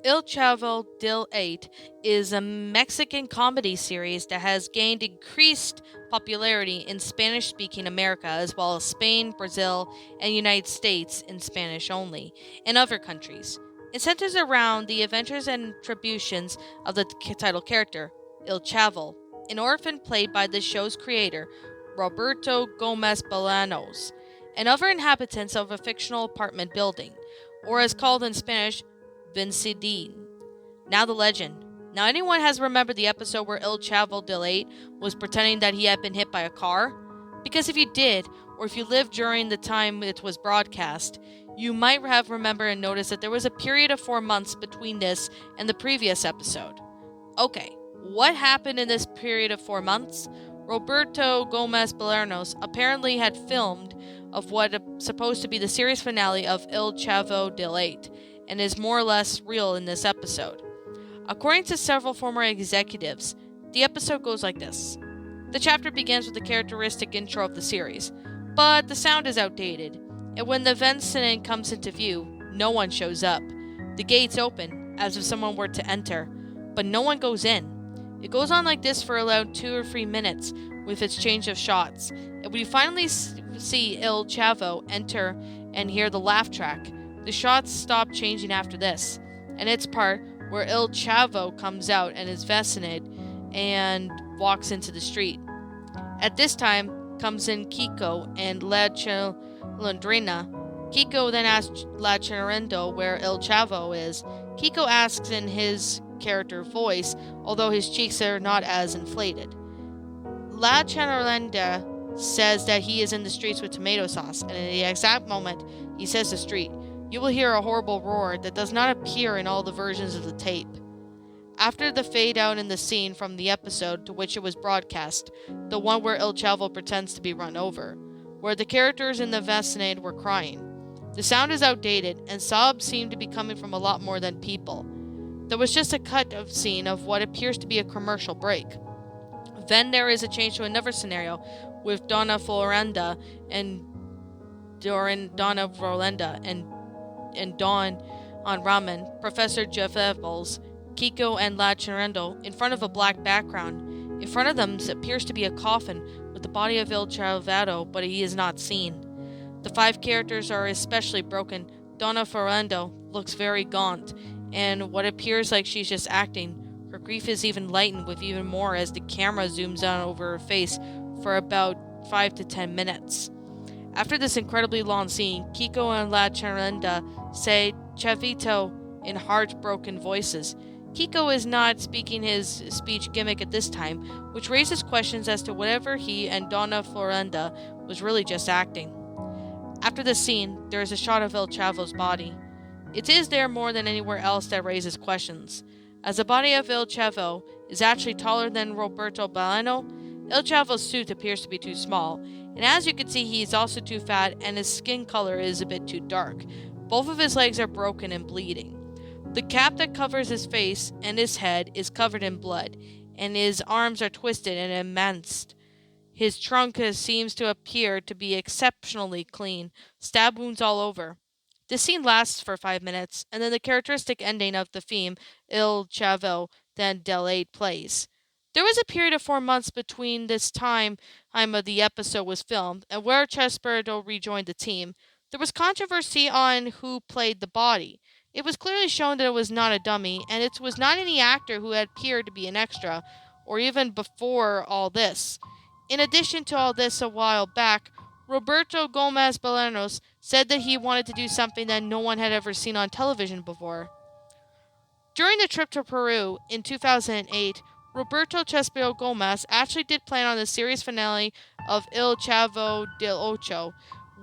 El Chavo del 8 is a Mexican comedy series that has gained increased popularity in Spanish speaking America, as well as Spain, Brazil, and United States in Spanish only, and other countries. It centers around the adventures and tribulations of the title character, El Chavo, an orphan played by the show's creator, Roberto Gomez Bolaños, and other inhabitants of a fictional apartment building, or as called in Spanish, Vincidine. Now the legend. Now anyone has remembered the episode where El Chavo del 8 was pretending that he had been hit by a car? Because if you did, or if you lived during the time it was broadcast, you might have remembered and noticed that there was a period of 4 months between this and the previous episode. Okay, what happened in this period of 4 months? Roberto Gomez Bolaños apparently had filmed of what is supposed to be the series finale of El Chavo del 8, and is more or less real in this episode. According to several former executives, the episode goes like this. The chapter begins with the characteristic intro of the series, but the sound is outdated, and when the incident comes into view, no one shows up. The gates open, as if someone were to enter, but no one goes in. It goes on like this for around 2 or 3 minutes, with its change of shots, and when you finally see El Chavo enter and hear the laugh track, the shots stop changing after this, and it's part where El Chavo comes out and is vaccinated and walks into the street. At this time comes in Kiko and La Chilindrina. Kiko then asks La Chilindrina where El Chavo is. Kiko asks in his character voice, although his cheeks are not as inflated. La Chilindrina says that he is in the streets with tomato sauce, and in the exact moment he says the street, you will hear a horrible roar that does not appear in all the versions of the tape. After the fade out in the scene from the episode to which it was broadcast, the one where El Chavo pretends to be run over, where the characters in the vaccinated were crying. The sound is outdated, and sobs seem to be coming from a lot more than people. There was just a cut of scene of what appears to be a commercial break. Then there is a change to another scenario with Donna Florenda and Donna Rolenda and Dawn on Ramen, Professor Jeff Evans, Kiko, and La Chirendo in front of a black background. In front of them appears to be a coffin with the body of El Chavado, but he is not seen. The 5 characters are especially broken. Donna Florendo looks very gaunt, and what appears like she's just acting. Her grief is even lightened with even more as the camera zooms out over her face for about 5 to 10 minutes. After this incredibly long scene, Kiko and La Chirenda say Chavito in heartbroken voices. Kiko is not speaking his speech gimmick at this time, which raises questions as to whether he and Donna Florenda was really just acting. After the scene, there is a shot of El Chavo's body. It is there more than anywhere else that raises questions. As the body of El Chavo is actually taller than Roberto Bolaño, El Chavo's suit appears to be too small, and as you can see, he is also too fat and his skin color is a bit too dark. Both of his legs are broken and bleeding. The cap that covers his face and his head is covered in blood, and his arms are twisted and emanced. His trunk seems to appear to be exceptionally clean, stab wounds all over. This scene lasts for 5 minutes, and then the characteristic ending of the theme, Il Chavo then del 8 plays. There was a period of 4 months between this time of the episode was filmed and where Chesperdo rejoined the team. There was controversy on who played the body. It was clearly shown that it was not a dummy, and it was not any actor who had appeared to be an extra, or even before all this. In addition to all this, a while back, Roberto Gomez Bolaños said that he wanted to do something that no one had ever seen on television before. During the trip to Peru in 2008, Roberto Chespirito Gomez actually did plan on the series finale of Il Chavo del Ocho,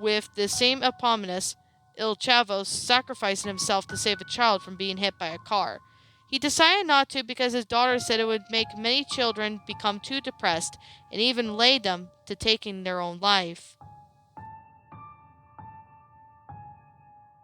with the same eponymous Il Chavo sacrificing himself to save a child from being hit by a car. He decided not to because his daughter said it would make many children become too depressed and even lead them to taking their own life.